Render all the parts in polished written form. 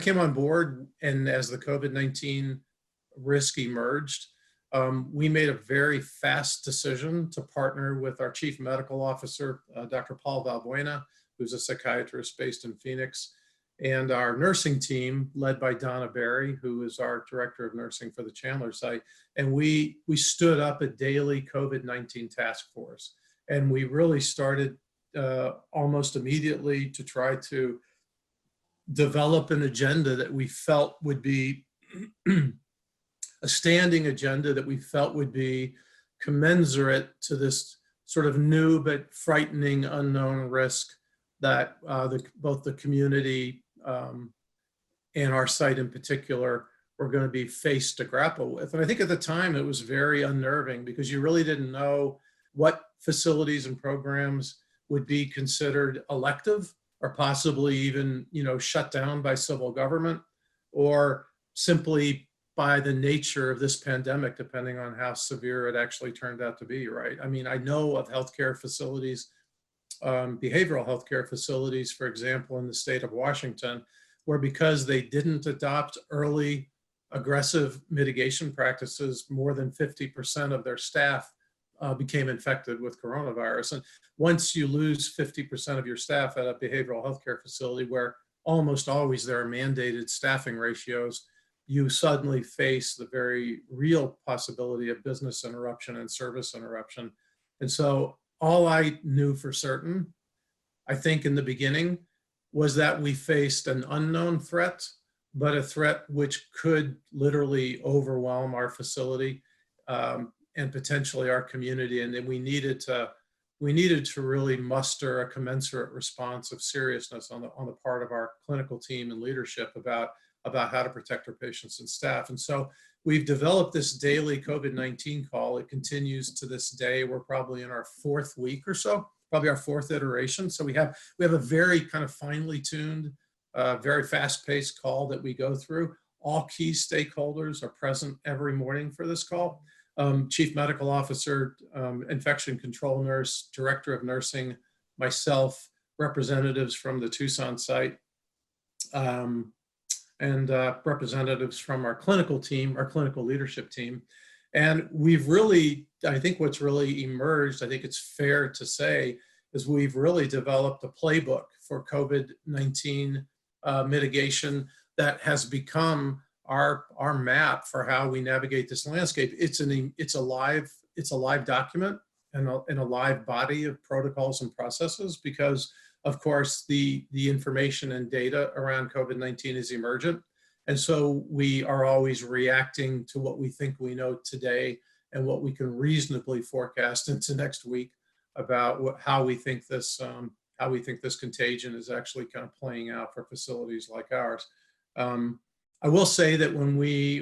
came on board, and as the COVID-19 risk emerged, we made a very fast decision to partner with our chief medical officer, Dr. Paul Buena, who's a psychiatrist based in Phoenix, and our nursing team led by Donna Berry, who is our director of nursing for the Chandler site. And we stood up a daily COVID-19 task force. And we really started almost immediately to try to develop an agenda that we felt would be a standing agenda that we felt would be commensurate to this sort of new but frightening unknown risk that both the community and our site in particular were going to be faced to grapple with. And I think at the time it was very unnerving because you really didn't know what facilities and programs would be considered elective or possibly even, shut down by civil government, or simply by the nature of this pandemic, depending on how severe it actually turned out to be, right? I mean, I know of healthcare facilities, behavioral healthcare facilities, for example, in the state of Washington, where because they didn't adopt early aggressive mitigation practices, more than 50% of their staff became infected with coronavirus. And once you lose 50% of your staff at a behavioral healthcare facility where almost always there are mandated staffing ratios, you suddenly face the very real possibility of business interruption and service interruption. And so all I knew for certain, I think in the beginning, was that we faced an unknown threat, but a threat which could literally overwhelm our facility and potentially our community. And then we needed to really muster a commensurate response of seriousness on the part of our clinical team and leadership about how to protect our patients and staff. And so we've developed this daily COVID-19 call. It continues to this day. We're probably in our fourth week or so, probably our fourth iteration. So we have a very kind of finely tuned, very fast-paced call that we go through. All key stakeholders are present every morning for this call. Chief Medical Officer, Infection Control Nurse, Director of Nursing, myself, representatives from the Tucson site, and representatives from our clinical team, our clinical leadership team. And we've really, I think what's really emerged, I think it's fair to say, is we've really developed a playbook for COVID-19 mitigation that has become our map for how we navigate this landscape. It's a live document and a live body of protocols and processes, because of course the information and data around COVID-19 is emergent. And so we are always reacting to what we think we know today and what we can reasonably forecast into next week about how we think this contagion is actually kind of playing out for facilities like ours. I will say that when we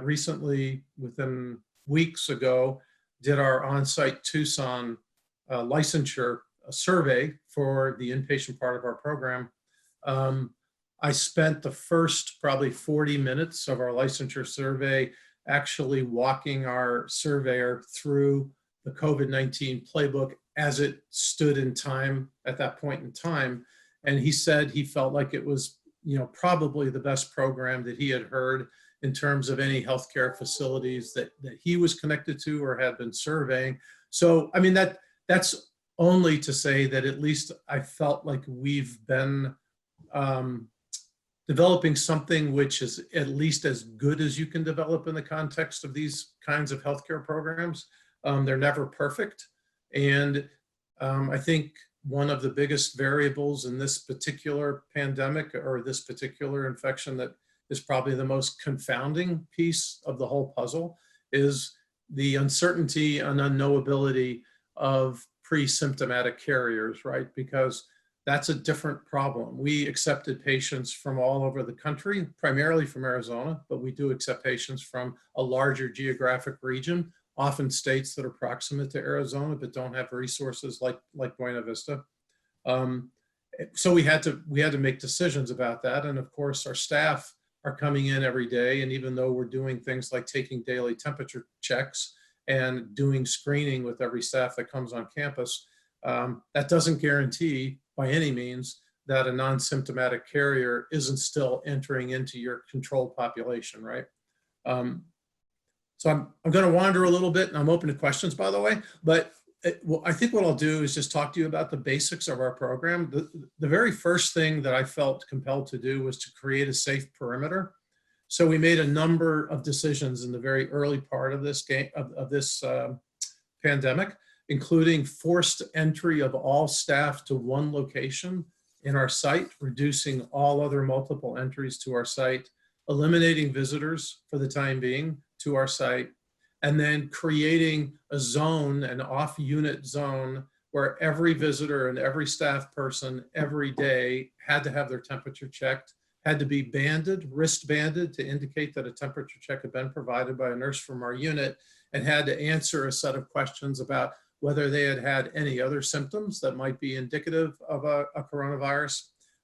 recently, within weeks ago, did our on-site Tucson licensure survey for the inpatient part of our program, I spent the first probably 40 minutes of our licensure survey actually walking our surveyor through the COVID-19 playbook as it stood in time at that point in time. And he said he felt like it was probably the best program that he had heard in terms of any healthcare facilities that he was connected to or had been surveying. So, I mean, that's only to say that at least I felt like we've been developing something which is at least as good as you can develop in the context of these kinds of healthcare programs. They're never perfect. And I think one of the biggest variables in this particular pandemic or this particular infection that is probably the most confounding piece of the whole puzzle is the uncertainty and unknowability of pre-symptomatic carriers, right? Because that's a different problem. We accepted patients from all over the country, primarily from Arizona, but we do accept patients from a larger geographic region, often states that are proximate to Arizona but don't have resources like Buena Vista. So we had to make decisions about that. And of course, our staff are coming in every day. And even though we're doing things like taking daily temperature checks and doing screening with every staff that comes on campus, that doesn't guarantee by any means that a non-symptomatic carrier isn't still entering into your controlled population, right? So I'm going to wander a little bit, and I'm open to questions, by the way, but well, I think what I'll do is just talk to you about the basics of our program. The very first thing that I felt compelled to do was to create a safe perimeter. So we made a number of decisions in the very early part of this pandemic, including forced entry of all staff to one location in our site, reducing all other multiple entries to our site, eliminating visitors for the time being to our site, and then creating a zone, an off-unit zone, where every visitor and every staff person every day had to have their temperature checked, had to be banded, wrist banded, to indicate that a temperature check had been provided by a nurse from our unit, and had to answer a set of questions about whether they had had any other symptoms that might be indicative of a coronavirus,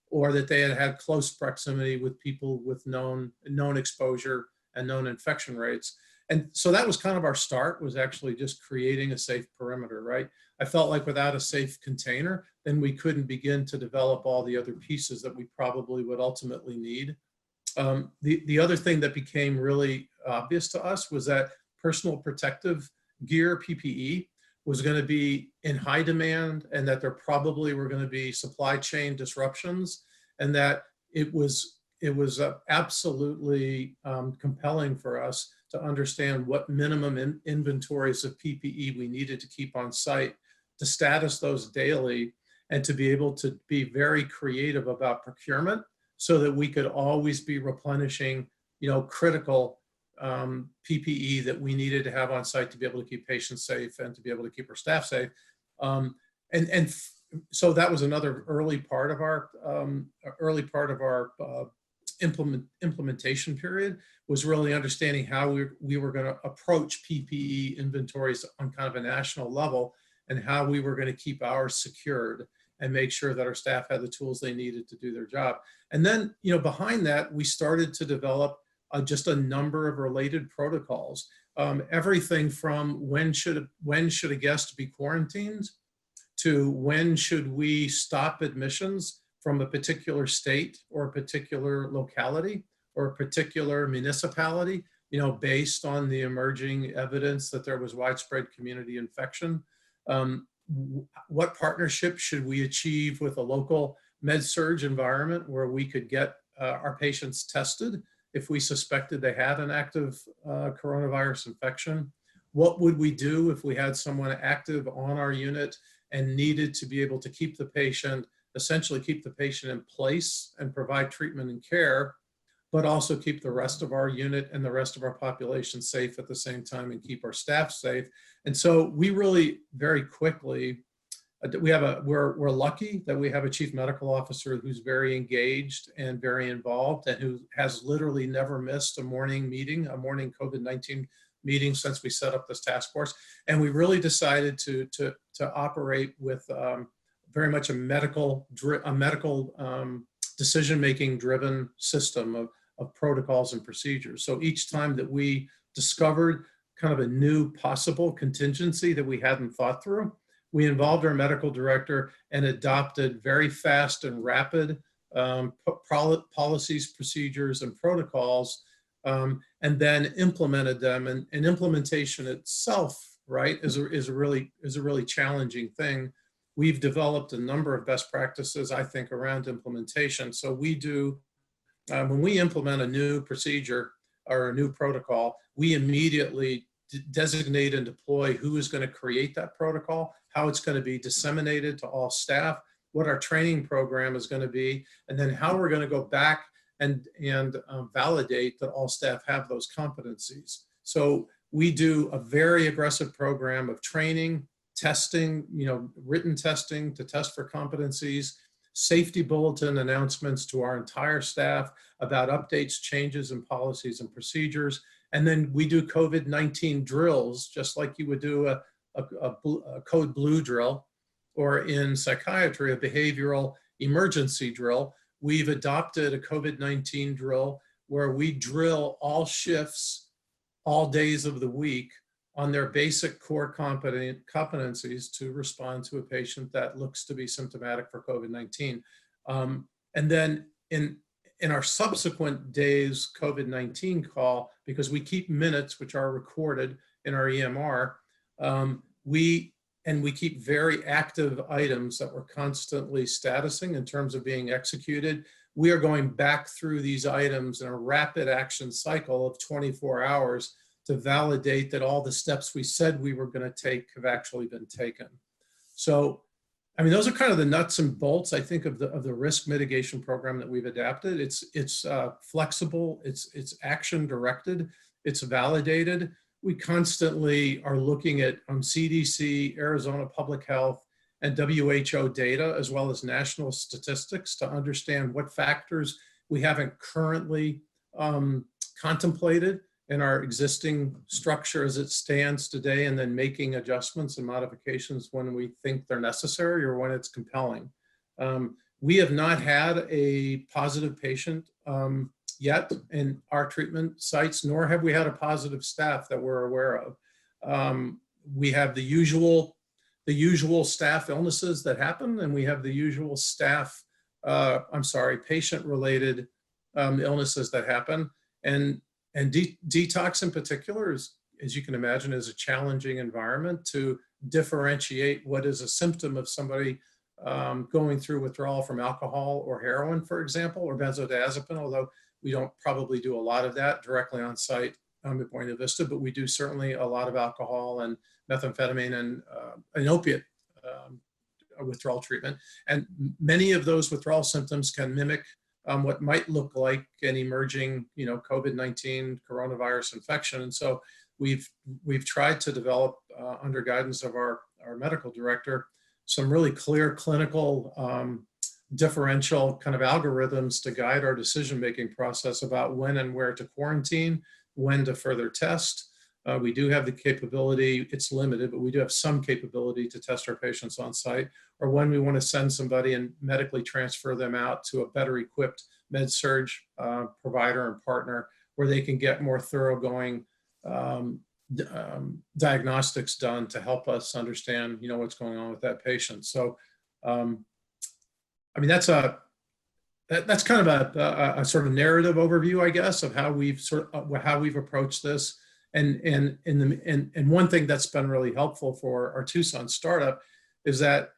or that they had had close proximity with people with known exposure and known infection rates. And so that was kind of our start, was actually just creating a safe perimeter, right? I felt like without a safe container, then we couldn't begin to develop all the other pieces that we probably would ultimately need. The other thing that became really obvious to us was that personal protective gear, PPE, was going to be in high demand, and that there probably were going to be supply chain disruptions, and that it was absolutely compelling for us to understand what minimum inventories of PPE we needed to keep on site, to status those daily, and to be able to be very creative about procurement so that we could always be replenishing, critical PPE that we needed to have on site to be able to keep patients safe and to be able to keep our staff safe. So that was another early part of our implementation period, was really understanding how we were going to approach PPE inventories on kind of a national level, and how we were going to keep ours secured and make sure that our staff had the tools they needed to do their job. And then, behind that, we started to develop just a number of related protocols. Everything from when should a guest be quarantined, to when should we stop admissions from a particular state or a particular locality or a particular municipality, based on the emerging evidence that there was widespread community infection. What partnership should we achieve with a local med-surg environment where we could get our patients tested if we suspected they had an active coronavirus infection? What would we do if we had someone active on our unit and needed to be able to keep the patient, essentially keep the patient in place and provide treatment and care, but also keep the rest of our unit and the rest of our population safe at the same time, and keep our staff safe? And so we really very quickly, we're lucky that we have a chief medical officer who's very engaged and very involved, and who has literally never missed a morning COVID-19 meeting since we set up this task force. And we really decided to operate with very much a medical decision-making driven system of protocols and procedures. So each time that we discovered kind of a new possible contingency that we hadn't thought through, we involved our medical director and adopted very fast and rapid policies, procedures, and protocols, and then implemented them. And implementation itself, right, is a really challenging thing. We've developed a number of best practices, I think, around implementation. So we do, when we implement a new procedure or a new protocol, we immediately designate and deploy who is going to create that protocol, how it's going to be disseminated to all staff, what our training program is going to be, and then how we're going to go back and validate that all staff have those competencies. So we do a very aggressive program of training, testing, written testing to test for competencies, safety bulletin announcements to our entire staff about updates, changes in policies and procedures. And then we do COVID-19 drills, just like you would do a code blue drill, or in psychiatry, a behavioral emergency drill. We've adopted a COVID-19 drill where we drill all shifts, all days of the week, on their basic core competencies to respond to a patient that looks to be symptomatic for COVID-19. And then in our subsequent days COVID-19 call, because we keep minutes which are recorded in our EMR, we keep very active items that we're constantly statusing in terms of being executed. We are going back through these items in a rapid action cycle of 24 hours to validate that all the steps we said we were going to take have actually been taken. So, I mean, those are kind of the nuts and bolts, I think, of the risk mitigation program that we've adapted. It's flexible, it's action directed, it's validated. We constantly are looking at CDC, Arizona Public Health, and WHO data, as well as national statistics, to understand what factors we haven't currently contemplated in our existing structure as it stands today, and then making adjustments and modifications when we think they're necessary or when it's compelling. We have not had a positive patient yet in our treatment sites, nor have we had a positive staff that we're aware of. We have the usual staff illnesses that happen, and we have the usual patient-related illnesses that happen. And detox in particular is, as you can imagine, is a challenging environment to differentiate what is a symptom of somebody going through withdrawal from alcohol or heroin, for example, or benzodiazepine, although we don't probably do a lot of that directly on site at Buena Vista, but we do certainly a lot of alcohol and methamphetamine and opiate withdrawal treatment. And many of those withdrawal symptoms can mimic what might look like an emerging, COVID-19 coronavirus infection. And so we've tried to develop, under guidance of our medical director, some really clear clinical differential kind of algorithms to guide our decision-making process about when and where to quarantine, when to further test. We do have the capability, it's limited, but we do have some capability to test our patients on site, or when we want to send somebody and medically transfer them out to a better equipped med-surg provider and partner where they can get more thoroughgoing diagnostics done to help us understand, what's going on with that patient. So, I mean, that's kind of a sort of narrative overview, I guess, of how we've approached this. And one thing that's been really helpful for our Tucson startup is that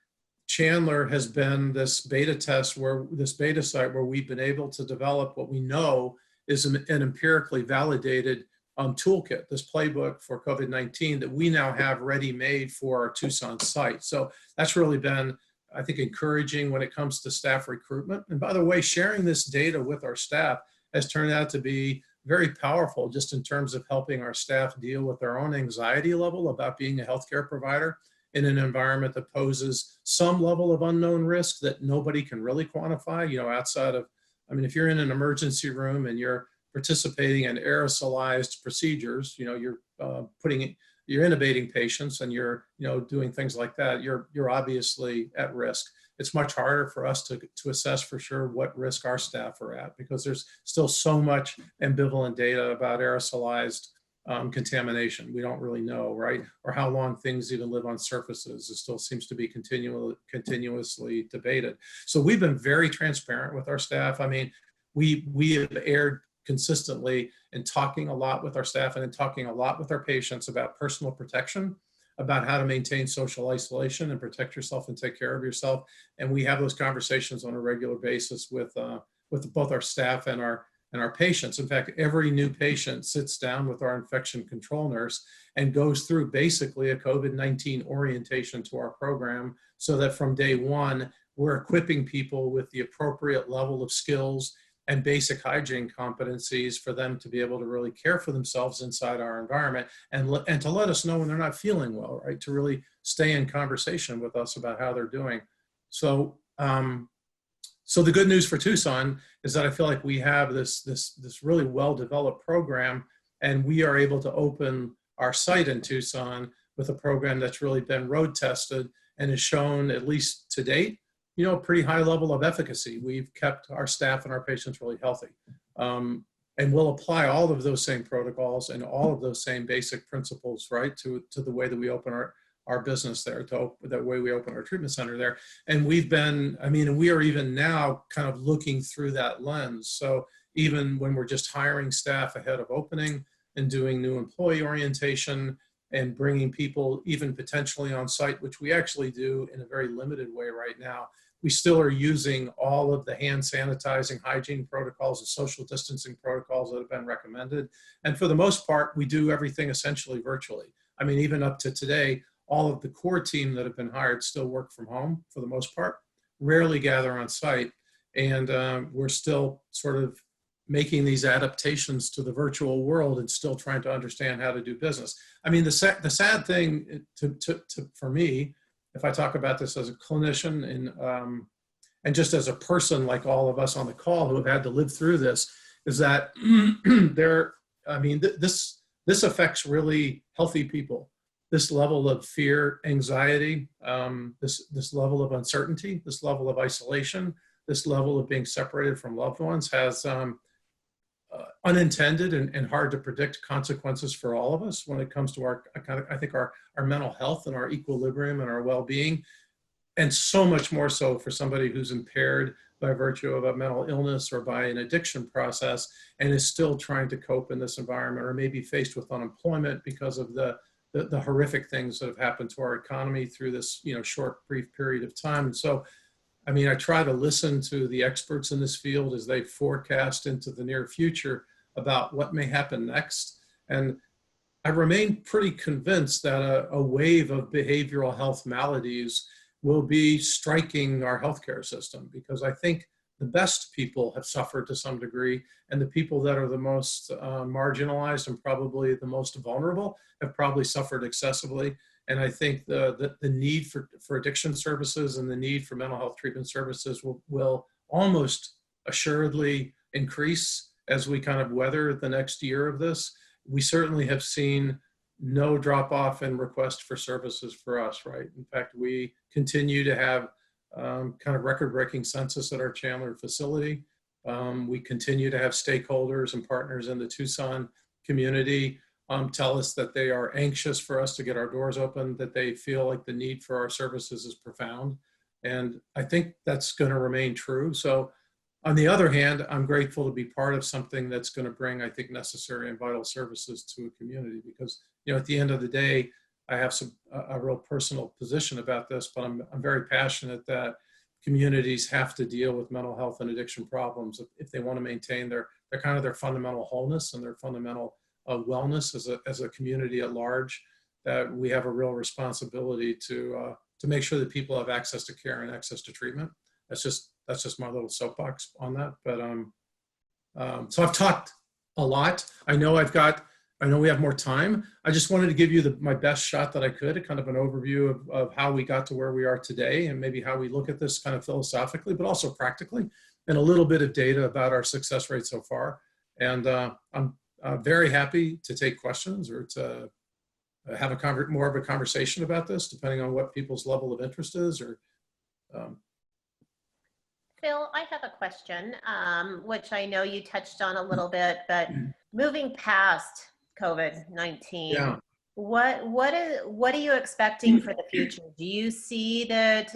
Chandler has been this beta site where we've been able to develop what we know is an empirically validated toolkit, this playbook for COVID-19 that we now have ready-made for our Tucson site. So that's really been, I think, encouraging when it comes to staff recruitment. And by the way, sharing this data with our staff has turned out to be very powerful just in terms of helping our staff deal with their own anxiety level about being a healthcare provider in an environment that poses some level of unknown risk that nobody can really quantify, outside of, I mean, if you're in an emergency room and you're participating in aerosolized procedures, you're intubating patients and you're, doing things like that, you're obviously at risk. It's much harder for us to assess for sure what risk our staff are at, because there's still so much ambivalent data about aerosolized contamination. We don't really know, right? Or how long things even live on surfaces. It still seems to be continuously debated. So we've been very transparent with our staff. I mean, we have erred consistently in talking a lot with our staff and in talking a lot with our patients about personal protection, about how to maintain social isolation and protect yourself and take care of yourself. And we have those conversations on a regular basis with both our staff and our patients. In fact, every new patient sits down with our infection control nurse and goes through basically a COVID-19 orientation to our program, so that from day one, we're equipping people with the appropriate level of skills and basic hygiene competencies for them to be able to really care for themselves inside our environment, and to let us know when they're not feeling well, right? To really stay in conversation with us about how they're doing. So, so the good news for Tucson is that I feel like we have this really well-developed program, and we are able to open our site in Tucson with a program that's really been road tested and has shown, at least to date, a pretty high level of efficacy. We've kept our staff and our patients really healthy. And we'll apply all of those same protocols and all of those same basic principles, right, to the way that we open our business there, that way we open our treatment center there. And we've been, I mean, we are even now kind of looking through that lens. So even when we're just hiring staff ahead of opening and doing new employee orientation and bringing people even potentially on site, which we actually do in a very limited way right now, we still are using all of the hand sanitizing, hygiene protocols and social distancing protocols that have been recommended. And for the most part, we do everything essentially virtually. I mean, even up to today, all of the core team that have been hired still work from home for the most part, rarely gather on site. And we're still sort of making these adaptations to the virtual world and still trying to understand how to do business. I mean, the sad thing for me, if I talk about this as a clinician and just as a person like all of us on the call who have had to live through this, is that this affects really healthy people. This level of fear, anxiety, this level of uncertainty, this level of isolation, this level of being separated from loved ones has unintended and hard to predict consequences for all of us when it comes to our mental health and our equilibrium and our well-being, and so much more so for somebody who's impaired by virtue of a mental illness or by an addiction process and is still trying to cope in this environment, or maybe faced with unemployment because of the horrific things that have happened to our economy through this short, brief period of time. And so, I mean, I try to listen to the experts in this field as they forecast into the near future about what may happen next. And I remain pretty convinced that a wave of behavioral health maladies will be striking our healthcare system, because I think the best people have suffered to some degree, and the people that are the most marginalized and probably the most vulnerable have probably suffered excessively. And I think the need for addiction services and the need for mental health treatment services will almost assuredly increase as we kind of weather the next year of this. We certainly have seen no drop off in request for services for us, right? In fact, we continue to have kind of record-breaking census at our Chandler facility. We continue to have stakeholders and partners in the Tucson community tell us that they are anxious for us to get our doors open, that they feel like the need for our services is profound. And I think that's going to remain true. So on the other hand, I'm grateful to be part of something that's going to bring, I think, necessary and vital services to a community, because, at the end of the day, I have a real personal position about this, but I'm very passionate that communities have to deal with mental health and addiction problems if they want to maintain their fundamental wholeness and their fundamental wellness as a community at large. That we have a real responsibility to make sure that people have access to care and access to treatment. That's just my little soapbox on that. But so I've talked a lot. I know we have more time. I just wanted to give you my best shot that I could, kind of an overview of how we got to where we are today, and maybe how we look at this kind of philosophically, but also practically, and a little bit of data about our success rate so far. And I'm very happy to take questions or to have more of a conversation about this, depending on what people's level of interest is. Or Phil, I have a question, which I know you touched on a little bit, but moving past COVID-19, yeah. what are you expecting for the future? Do you see that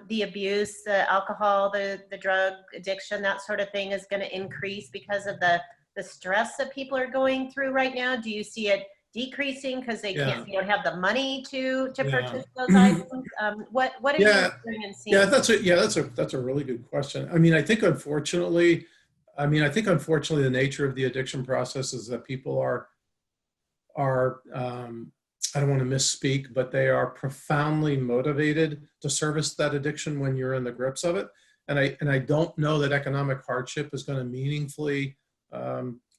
the abuse, the alcohol, the drug addiction, that sort of thing is going to increase because of the stress that people are going through right now? Do you see it decreasing because they don't have the money to purchase those items? What are you hearing and seeing? That's a really good question. I mean, I think unfortunately the nature of the addiction process is that people are I don't want to misspeak, but they are profoundly motivated to service that addiction when you're in the grips of it. And I don't know that economic hardship is going to meaningfully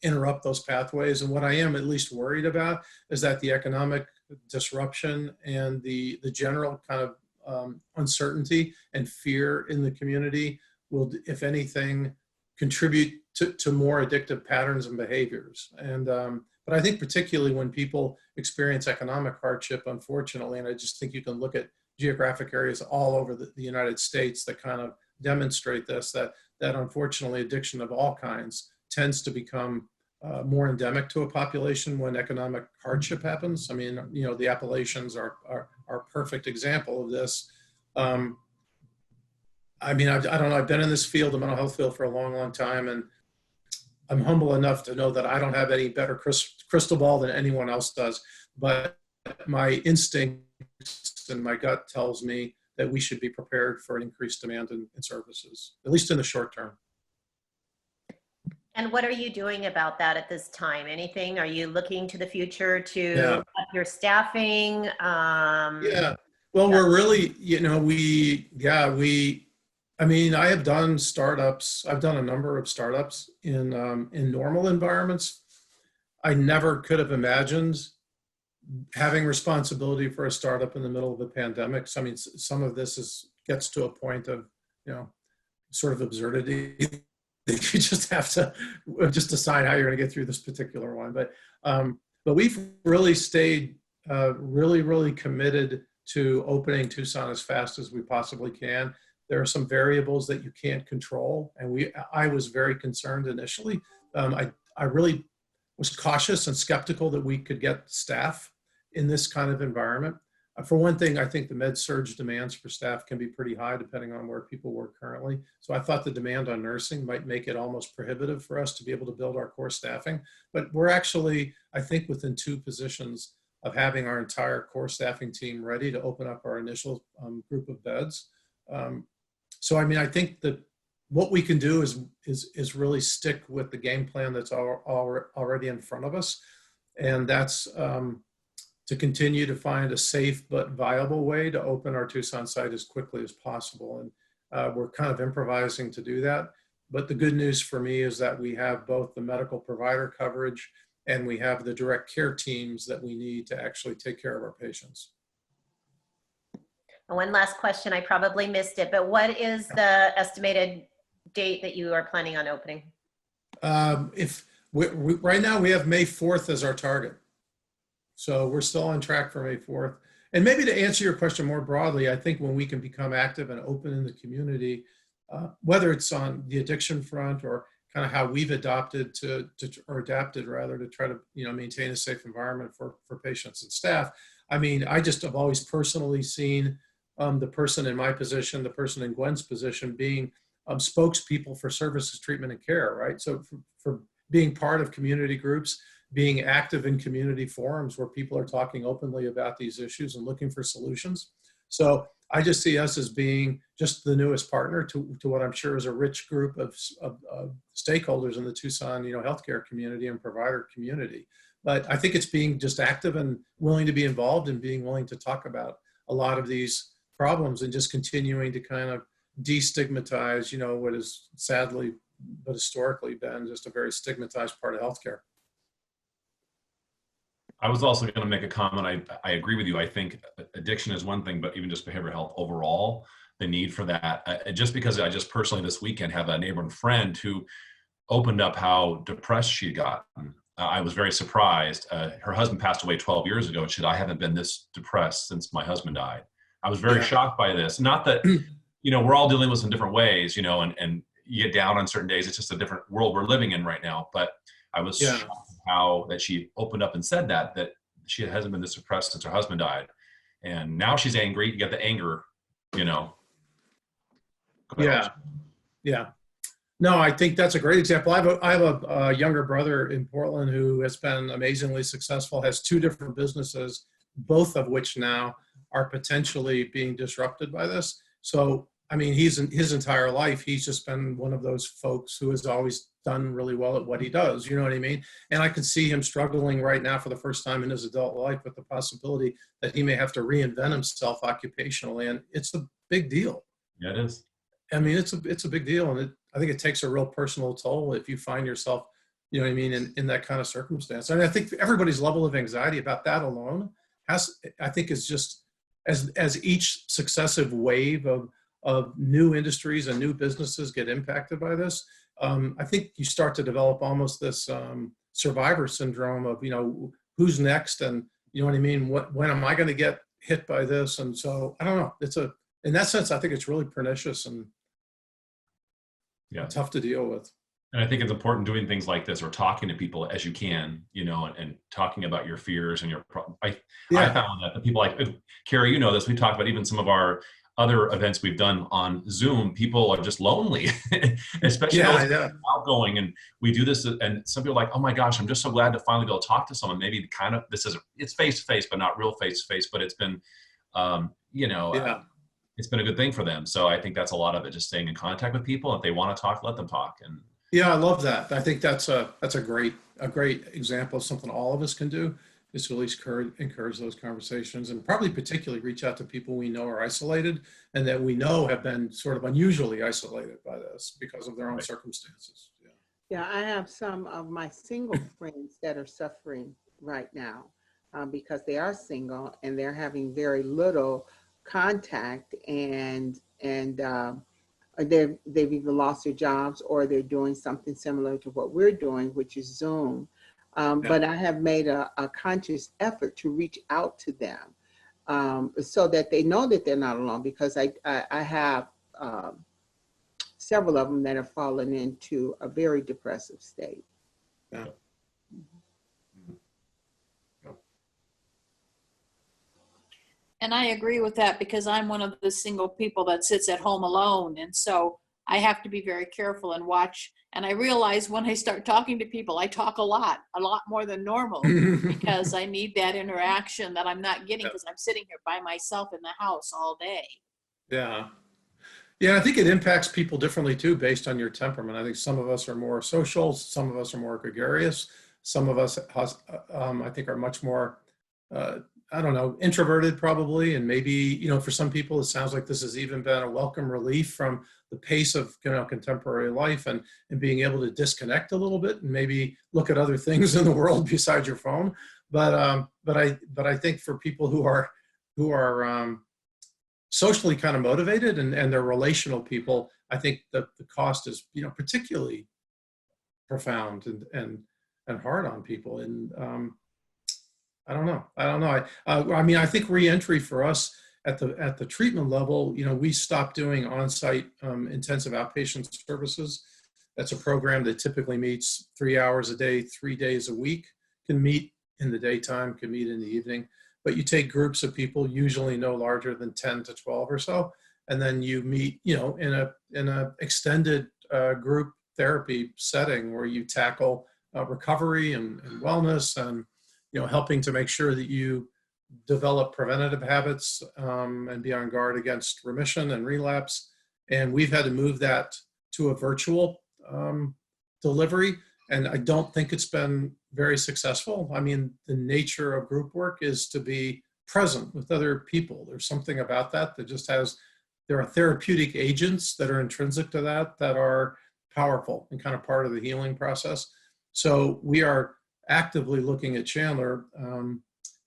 interrupt those pathways. And what I am at least worried about is that the economic disruption and the general kind of uncertainty and fear in the community will, if anything, contribute to more addictive patterns and behaviors. And but I think particularly when people experience economic hardship, unfortunately, and I just think you can look at geographic areas all over the United States that kind of demonstrate this, that unfortunately addiction of all kinds tends to become more endemic to a population when economic hardship happens. I mean, you know, the Appalachians are a perfect example of this. I mean, I don't know, I've been in this field, the mental health field, for a long, long time, and I'm humble enough to know that I don't have any better crystal ball than anyone else does. But my instincts and my gut tells me that we should be prepared for an increased demand in services, at least in the short term. And what are you doing about that at this time? Anything? Are you looking to the future to Yeah. up your staffing? Yeah. Well, we're really, you know, I mean, I have done startups. I've done a number of startups in normal environments. I never could have imagined having responsibility for a startup in the middle of a pandemic. So, I mean, some of this gets to a point of, you know, sort of absurdity. You just have to just decide how you're going to get through this particular one. But we've really stayed really committed to opening Tucson as fast as we possibly can. There are some variables that you can't control, and I was very concerned initially. I really was cautious and skeptical that we could get staff in this kind of environment. For one thing, I think the med-surg demands for staff can be pretty high depending on where people work currently. So I thought the demand on nursing might make it almost prohibitive for us to be able to build our core staffing. But we're actually, I think, within 2 positions of having our entire core staffing team ready to open up our initial group of beds. So, I mean, I think that what we can do is really stick with the game plan that's already in front of us. And that's to continue to find a safe but viable way to open our Tucson site as quickly as possible. And we're kind of improvising to do that. But the good news for me is that we have both the medical provider coverage and we have the direct care teams that we need to actually take care of our patients. One last question, I probably missed it, but what is the estimated date that you are planning on opening? Right now we have May 4th as our target. So we're still on track for May 4th. And maybe to answer your question more broadly, I think when we can become active and open in the community, whether it's on the addiction front or kind of how we've adapted rather to try to, you know, maintain a safe environment for patients and staff. I mean, I just have always personally seen the person in my position, the person in Gwen's position being spokespeople for services, treatment, and care, right? So for being part of community groups, being active in community forums where people are talking openly about these issues and looking for solutions. So I just see us as being just the newest partner to what I'm sure is a rich group of stakeholders in the Tucson, you know, healthcare community and provider community. But I think it's being just active and willing to be involved and being willing to talk about a lot of these problems and just continuing to kind of destigmatize, you know, what is sadly, but historically been just a very stigmatized part of healthcare. I was also going to make a comment. I agree with you. I think addiction is one thing, but even just behavioral health overall, the need for that. Just because I just personally this weekend have a neighbor and friend who opened up how depressed she had gotten. I was very surprised. Her husband passed away 12 years ago, and she said, I haven't been this depressed since my husband died. I was very shocked by this. Not that, you know, we're all dealing with this in different ways, you know, and you get down on certain days. It's just a different world we're living in right now. But I was shocked how that she opened up and said that she hasn't been this depressed since her husband died. And now she's angry. You get the anger, you know. Yeah. No, I think that's a great example. I have a younger brother in Portland who has been amazingly successful, has 2 different businesses, both of which now are potentially being disrupted by this. So, I mean, his entire life, he's just been one of those folks who has always done really well at what he does. You know what I mean? And I can see him struggling right now for the first time in his adult life with the possibility that he may have to reinvent himself occupationally. And it's a big deal. Yeah, it is. I mean, it's a big deal. And I think it takes a real personal toll if you find yourself, you know what I mean, in that kind of circumstance. And I think everybody's level of anxiety about that alone is just as each successive wave of new industries and new businesses get impacted by this, I think you start to develop almost this survivor syndrome of, you know, who's next, and you know what I mean? When am I going to get hit by this? And so I don't know. In that sense, I think it's really pernicious and tough to deal with. And I think it's important doing things like this or talking to people as you can, you know, and talking about your fears and your I Yeah, found that the people like Carrie, you know this, we talked about even some of our other events we've done on Zoom, people are just lonely, especially yeah, those I know. outgoing. And we do this, and some people are like, oh my gosh, I'm just so glad to finally go talk to someone. Maybe kind of this is it's face to face, but not real face to face. But it's been, you know, Yeah. it's been a good thing for them. So I think that's a lot of it, just staying in contact with people. If they want to talk, let them talk. And Yeah, I love that. I think that's a great example of something all of us can do is to at least encourage those conversations and probably particularly reach out to people we know are isolated and that we know have been sort of unusually isolated by this because of their own right. circumstances. Yeah. Yeah, I have some of my single friends that are suffering right now because they are single and they're having very little contact and they've either lost their jobs or they're doing something similar to what we're doing, which is Zoom. Yeah. But I have made a conscious effort to reach out to them so that they know that they're not alone because I have several of them that have fallen into a very depressive state. Yeah. And I agree with that because I'm one of the single people that sits at home alone. And so I have to be very careful and watch. And I realize when I start talking to people, I talk a lot more than normal because I need that interaction that I'm not getting because I'm sitting here by myself in the house all day. Yeah. Yeah, I think it impacts people differently too, based on your temperament. I think some of us are more social, some of us are more gregarious, some of us, I think, are much more, I don't know, introverted probably. And maybe, you know, for some people, it sounds like this has even been a welcome relief from the pace of, you know, contemporary life and being able to disconnect a little bit and maybe look at other things in the world besides your phone. But I think for people who are socially kind of motivated and they're relational people, I think that the cost is, you know, particularly profound and hard on people. And I don't know. I mean, I think reentry for us at the treatment level, you know, we stopped doing on-site intensive outpatient services. That's a program that typically meets 3 hours a day, 3 days a week, can meet in the daytime, can meet in the evening. But you take groups of people, usually no larger than 10 to 12 or so, and then you meet, you know, in a extended group therapy setting where you tackle recovery and wellness and, you know, helping to make sure that you develop preventative habits and be on guard against remission and relapse. And we've had to move that to a virtual delivery. And I don't think it's been very successful. I mean, the nature of group work is to be present with other people. There's something about that that just there are therapeutic agents that are intrinsic to that are powerful and kind of part of the healing process. So we are actively looking at Chandler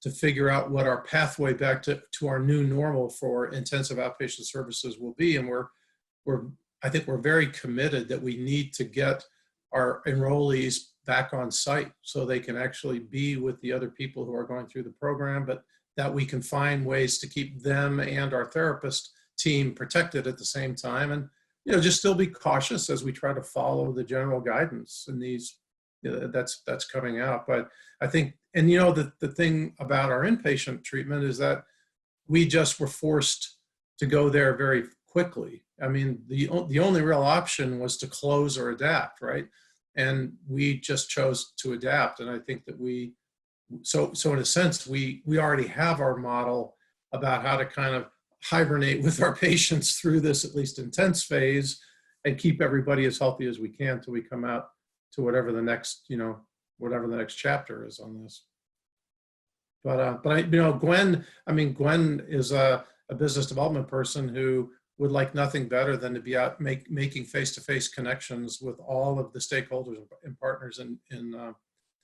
to figure out what our pathway back to our new normal for intensive outpatient services will be. And I think we're very committed that we need to get our enrollees back on site so they can actually be with the other people who are going through the program, but that we can find ways to keep them and our therapist team protected at the same time. And, you know, just still be cautious as we try to follow the general guidance and these, you know, that's coming out. But I think, and you know, the thing about our inpatient treatment is that we just were forced to go there very quickly. I mean, the only real option was to close or adapt, right? And we just chose to adapt. And I think that so in a sense, we already have our model about how to kind of hibernate with our patients through this at least intense phase and keep everybody as healthy as we can till we come out to whatever the next chapter is on this. But I, you know, Gwen is a business development person who would like nothing better than to be out making face-to-face connections with all of the stakeholders and partners in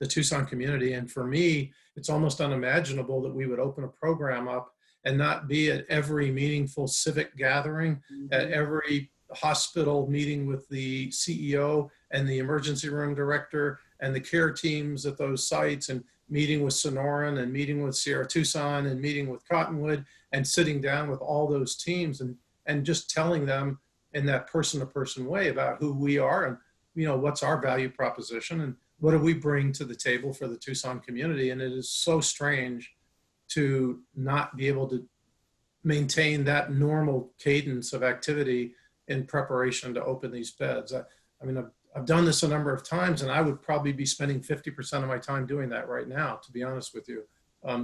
the Tucson community. And for me, it's almost unimaginable that we would open a program up and not be at every meaningful civic gathering, at every hospital meeting with the CEO and the emergency room director and the care teams at those sites, and meeting with Sonoran and meeting with Sierra Tucson and meeting with Cottonwood and sitting down with all those teams and just telling them in that person-to-person way about who we are and, what's our value proposition and what do we bring to the table for the Tucson community? And it is so strange to not be able to maintain that normal cadence of activity in preparation to open these beds. I mean, I've done this a number of times, and I would probably be spending 50% of my time doing that right now, to be honest with you,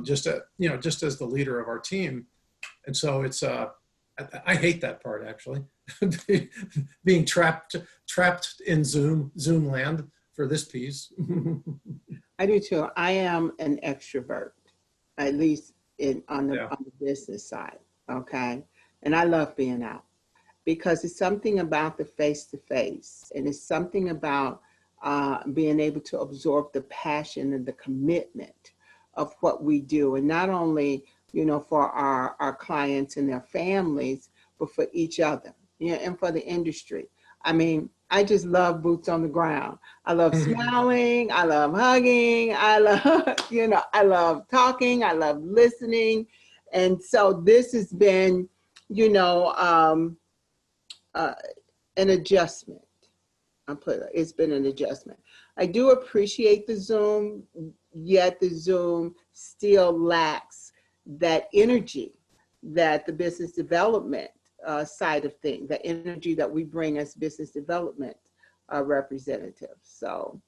just as the leader of our team. And so it's, I hate that part, actually, being trapped in Zoom land for this piece. I do too. I am an extrovert, at least on the business side. Okay. And I love being out because it's something about the face-to-face, and it's something about being able to absorb the passion and the commitment of what we do. And not only, for our clients and their families, but for each other, and for the industry. I mean, I just love boots on the ground. I love smiling. I love hugging. I love, I love talking. I love listening. And so this has been, an adjustment. It's been an adjustment. I do appreciate the Zoom, yet the Zoom still lacks that energy that the business development side of things, the energy that we bring as business development representatives. So,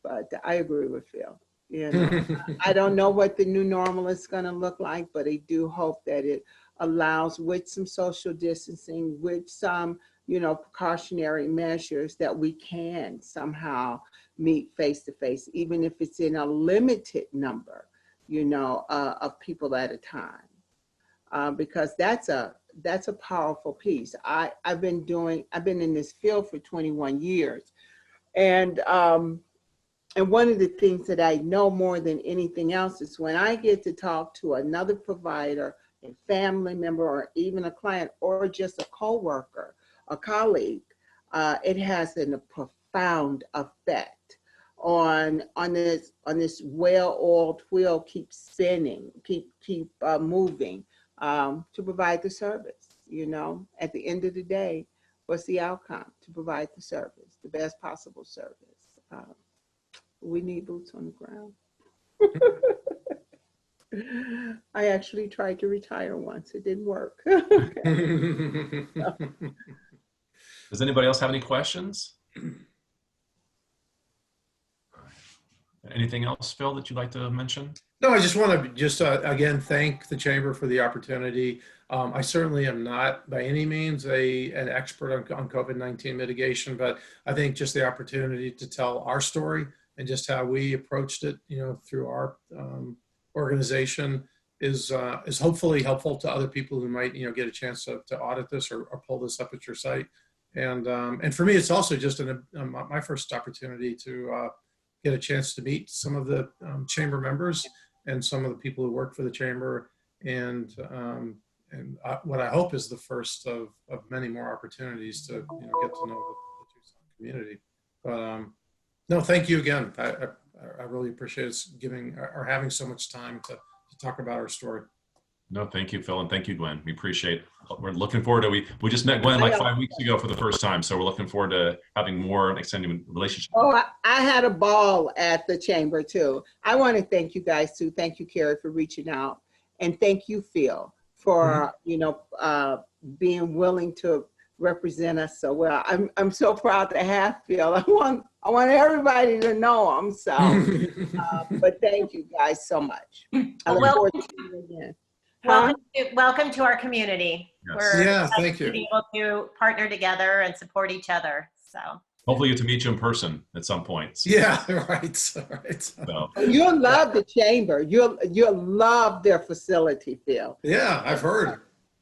but I agree with Phil. I don't know what the new normal is going to look like, but I do hope that it allows, with some social distancing, with some, precautionary measures, that we can somehow meet face to face, even if it's in a limited number, of people at a time, because that's a powerful piece. I've been in this field for 21 years. And one of the things that I know more than anything else is when I get to talk to another provider, a family member, or even a client, or just a coworker, a colleague, it has a profound effect on this well-oiled wheel, keep spinning, keep moving, to provide the service. At the end of the day, what's the outcome? To provide the service, the best possible service. We need boots on the ground. I actually tried to retire once. It didn't work. Does anybody else have any questions? Anything else, Phil, that you'd like to mention? No, I just want to again thank the Chamber for the opportunity. I certainly am not by any means an expert on COVID-19 mitigation, but I think just the opportunity to tell our story and just how we approached it, through our organization is hopefully helpful to other people who might, get a chance to audit this or pull this up at your site. And for me, it's also just my first opportunity to get a chance to meet some of the Chamber members and some of the people who work for the Chamber, and what I hope is the first of many more opportunities to get to know the Tucson community. But no, thank you again. I really appreciate us having so much time to talk about our story. No, thank you, Phil, and thank you, Gwen. We appreciate. We're looking forward to. We just met Gwen like 5 weeks ago for the first time, so we're looking forward to having more and extending relationship. Oh, I had a ball at the Chamber too. I want to thank you guys too. Thank you, Carrie, for reaching out, and thank you, Phil, for being willing to represent us so well. I'm so proud to have Phil. I want everybody to know him. So, but thank you guys so much. I look forward to seeing you again. Welcome to our community. Yes. We're thank you. to be able to partner together and support each other. So Hopefully, get to meet you in person at some point. Yeah, right. So. You'll love the Chamber. You'll love their facility, Phil. Yeah, I've heard.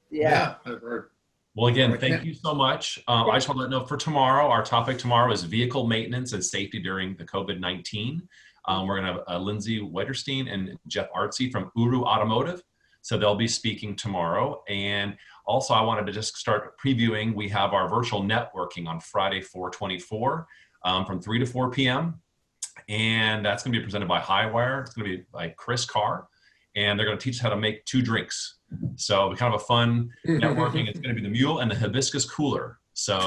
Yeah, I've heard. Well, again, thank you so much. I just want to let you know for tomorrow, our topic tomorrow is vehicle maintenance and safety during the COVID-19. We're going to have Lindsay Wetterstein and Jeff Artsy from Uru Automotive. So they'll be speaking tomorrow. And also I wanted to just start previewing. We have our virtual networking on Friday, 4/24 from 3 to 4 p.m. And that's going to be presented by Highwire. It's going to be by Chris Carr. And they're going to teach us how to make 2 drinks. So kind of a fun networking. It's going to be the mule and the hibiscus cooler. So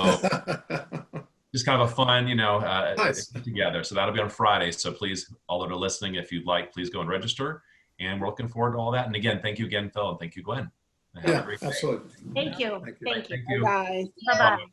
just kind of a fun, Nice. together. So that'll be on Friday. So please, all that are listening, if you'd like, please go and register. And we're looking forward to all that. And again, thank you again, Phil, and thank you, Gwen. And have a Yeah, great day. absolutely. Thank you. Thank you. Thank you. Thank you. Bye. Bye-bye.